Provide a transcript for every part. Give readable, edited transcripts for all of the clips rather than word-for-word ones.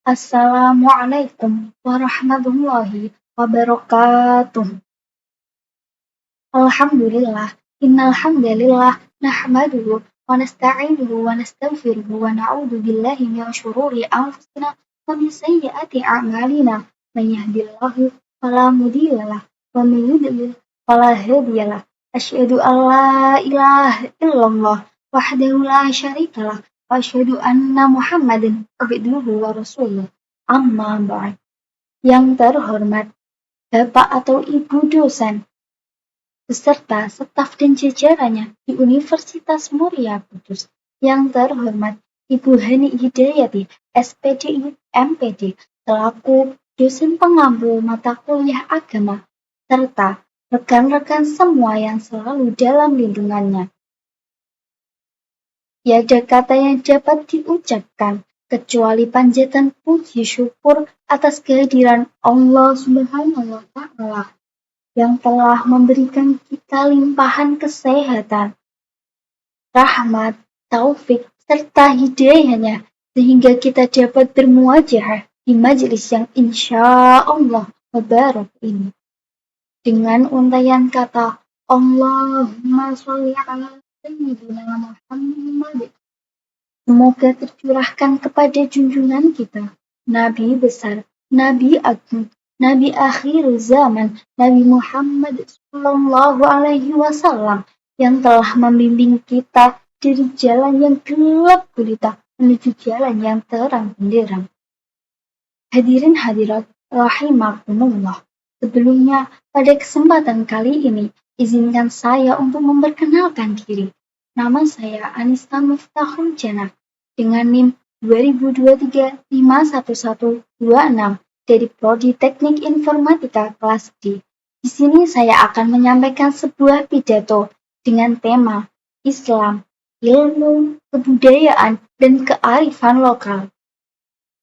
Assalamualaikum warahmatullahi wabarakatuh. Alhamdulillah, innal hamdalillah nahmaduhu wa nasta'inuhu wa nastaghfiruhu wa na'udzu billahi min syururi anfusina wa min sayyiati a'malina. Man yahdihillahu fala mudhillalah wa man yudlil fala hadiyalah. Asyhadu an la ilaha illallah wahdahu la syarikalah wa asyhadu anna Muhammadan abduhu wa rasuluh. Amma ba'd. Yang terhormat Bapak atau Ibu dosen beserta staf dan jajarannya di Universitas Muria Kudus. Yang terhormat Ibu Hani Hidayati, SPDI MPD, selaku dosen pengambil mata kuliah agama, serta rekan-rekan semua yang selalu dalam lindungannya. Tiada kata yang dapat diucapkan kecuali panjatan puji syukur atas kehadiran Allah Subhanahu wa Ta'ala yang telah memberikan kita limpahan kesehatan, rahmat, taufik, serta hidayahnya sehingga kita dapat bermuajah di majelis yang insya Allah mubarak ini. Dengan untaian kata Allahumma sholli ala Sayyidina Muhammad. Semoga tercurahkan kepada junjungan kita, Nabi besar, Nabi agung, Nabi akhir zaman, Nabi Muhammad Sallallahu Alaihi Wasallam yang telah membimbing kita dari jalan yang gelap gulita menuju jalan yang terang benderang. Hadirin hadirat rahimakumullah. Sebelumnya, pada kesempatan kali ini, izinkan saya untuk memperkenalkan diri. Nama saya Anissa Miftahul Jannah dengan NIM 2023-51126 dari Prodi Teknik Informatika kelas D. Di sini saya akan menyampaikan sebuah pidato dengan tema Islam, ilmu, kebudayaan, dan kearifan lokal.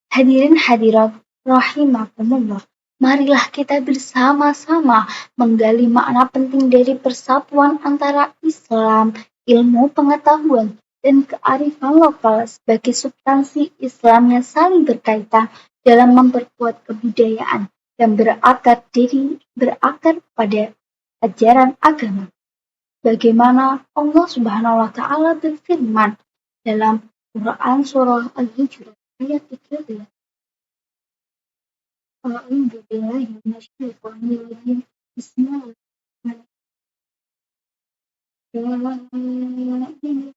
Hadirin hadirat rahimakumullah. Marilah kita bersama-sama menggali makna penting dari persatuan antara Islam, ilmu pengetahuan, dan kearifan lokal sebagai substansi Islam yang saling berkaitan dalam memperkuat kebudayaan yang berakar pada ajaran agama. Bagaimana Allah Subhanahu wa Ta'ala berfirman dalam Quran surah Al-Hujurat ayat 13. A'udzu billahi minasyaitonir rajim. Bismillahirrahmanirrahim.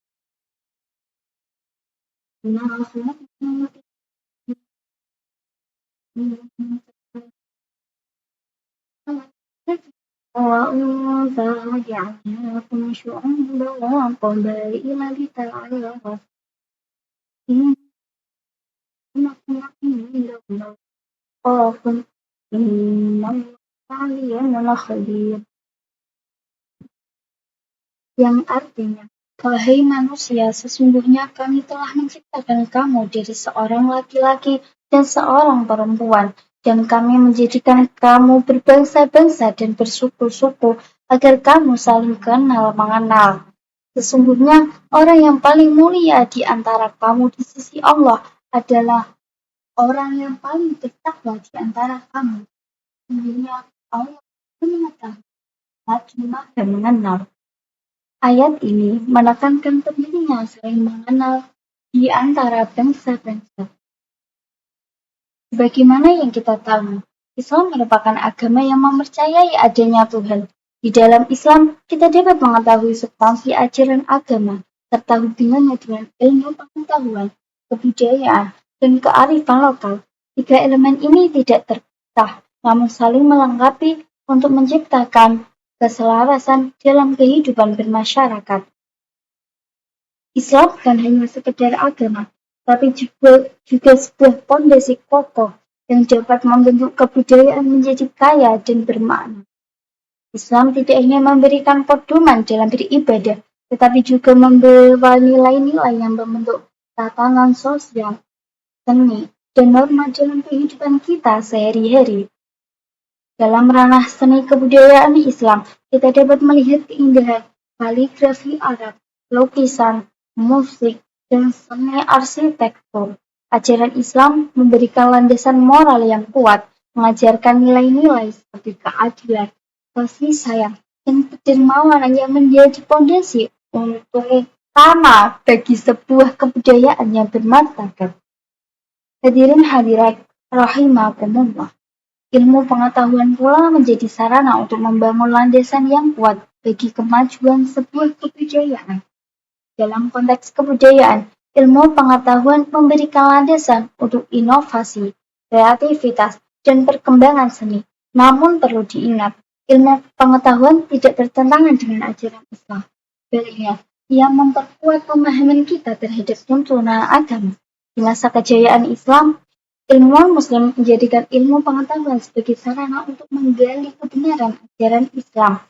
وأنثى وجعلناكم شعوبا وقبائل لتعارفوا إن أكرمكم عند الله أتقاكم إن الله عليم خبير. Yang artinya, wahai manusia, sesungguhnya kami telah menciptakan kamu dari seorang laki-laki dan seorang perempuan, dan kami menjadikan kamu berbangsa-bangsa dan bersuku-suku agar kamu saling kenal mengenal. Sesungguhnya orang yang paling mulia di antara kamu di sisi Allah adalah orang yang paling bertakwa di antara kamu. Sesungguhnya Allah mengetahui lagi maha mengenal. Ayat ini menekankan pentingnya saling mengenal di antara bangsa-bangsa. Sebagaimana yang kita tahu, Islam merupakan agama yang mempercayai adanya Tuhan. Di dalam Islam, kita dapat mengetahui substansi ajaran agama, serta hubungannya dengan ilmu pengetahuan, kebudayaan, dan kearifan lokal. Tiga elemen ini tidak terpisah, namun saling melengkapi untuk menciptakan keselarasan dalam kehidupan bermasyarakat. Islam bukan hanya sekedar agama, tapi juga sebuah pondasi kokoh yang dapat membentuk kebudayaan menjadi kaya dan bermakna. Islam tidak hanya memberikan pedoman dalam beribadah, tetapi juga membawa nilai-nilai yang membentuk tatanan sosial, seni, dan norma dalam kehidupan kita sehari-hari. Dalam ranah seni kebudayaan Islam, kita dapat melihat keindahan kaligrafi Arab, lukisan, musik, dan seni arsitektur. Ajaran Islam memberikan landasan moral yang kuat, mengajarkan nilai-nilai seperti keadilan, kasih sayang, dan kedermawanan yang menjadi fondasi untuk utama bagi sebuah kebudayaan yang bermartabat. Hadirin hadirat rahimakumullah. Ilmu pengetahuan pula menjadi sarana untuk membangun landasan yang kuat bagi kemajuan sebuah kebudayaan. Dalam konteks kebudayaan, ilmu pengetahuan memberikan landasan untuk inovasi, kreativitas, dan perkembangan seni. Namun perlu diingat, ilmu pengetahuan tidak bertentangan dengan ajaran Islam. Sebaliknya, ia memperkuat pemahaman kita terhadap tuntunan agama. Di masa kejayaan Islam, ilmuwan Muslim menjadikan ilmu pengetahuan sebagai sarana untuk menggali kebenaran ajaran Islam,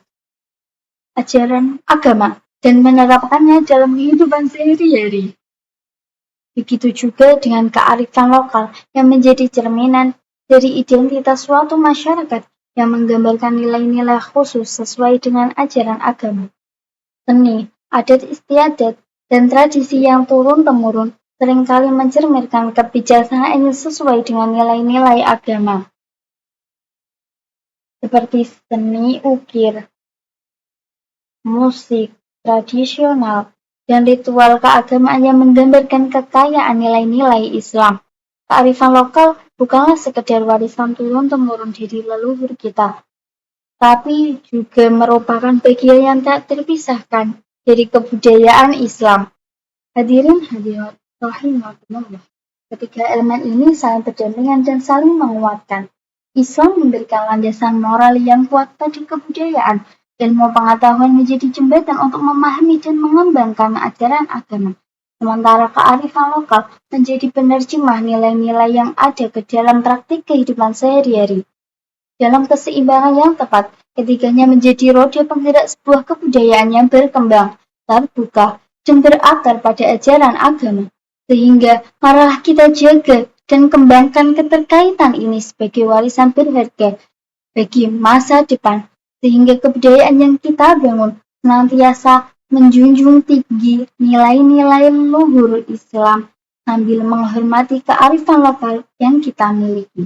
ajaran agama, dan menerapkannya dalam kehidupan sehari-hari. Begitu juga dengan kearifan lokal yang menjadi cerminan dari identitas suatu masyarakat yang menggambarkan nilai-nilai khusus sesuai dengan ajaran agama. Seni, adat istiadat, dan tradisi yang turun-temurun seringkali mencerminkan kebijaksanaan yang sesuai dengan nilai-nilai agama. Seperti seni ukir, musik tradisional, dan ritual keagamaan yang menggambarkan kekayaan nilai-nilai Islam. Kearifan lokal bukanlah sekedar warisan turun-temurun dari leluhur kita, tapi juga merupakan bagian yang tak terpisahkan dari kebudayaan Islam. Hadirin hadirat rahimakumullah. Ketiga elemen ini saling berdampingan dan saling menguatkan. Islam memberikan landasan moral yang kuat pada kebudayaan. Ilmu pengetahuan menjadi jembatan untuk memahami dan mengembangkan ajaran agama. Sementara kearifan lokal menjadi penerjemah nilai-nilai yang ada ke dalam praktik kehidupan sehari-hari. Dalam keseimbangan yang tepat, ketiganya menjadi roda penggerak sebuah kebudayaan yang berkembang, terbuka, dan berakar pada ajaran agama. Sehingga marilah kita jaga dan kembangkan keterkaitan ini sebagai warisan berharga bagi masa depan, sehingga kebudayaan yang kita bangun senantiasa menjunjung tinggi nilai-nilai luhur Islam sambil menghormati kearifan lokal yang kita miliki.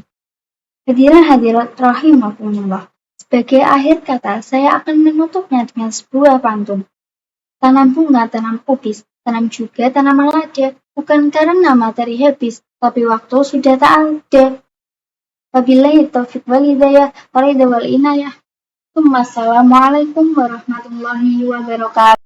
Hadirin hadirat rahimakumullah. Sebagai akhir kata, saya akan menutupnya dengan sebuah pantun. Tanam bunga, tanam kubis, tanam juga tanaman lada, bukan karena materi habis, tapi waktu sudah tak ada. Wabillahi taufiq wal hidayah, wal inayah. Assalamualaikum warahmatullahi wabarakatuh.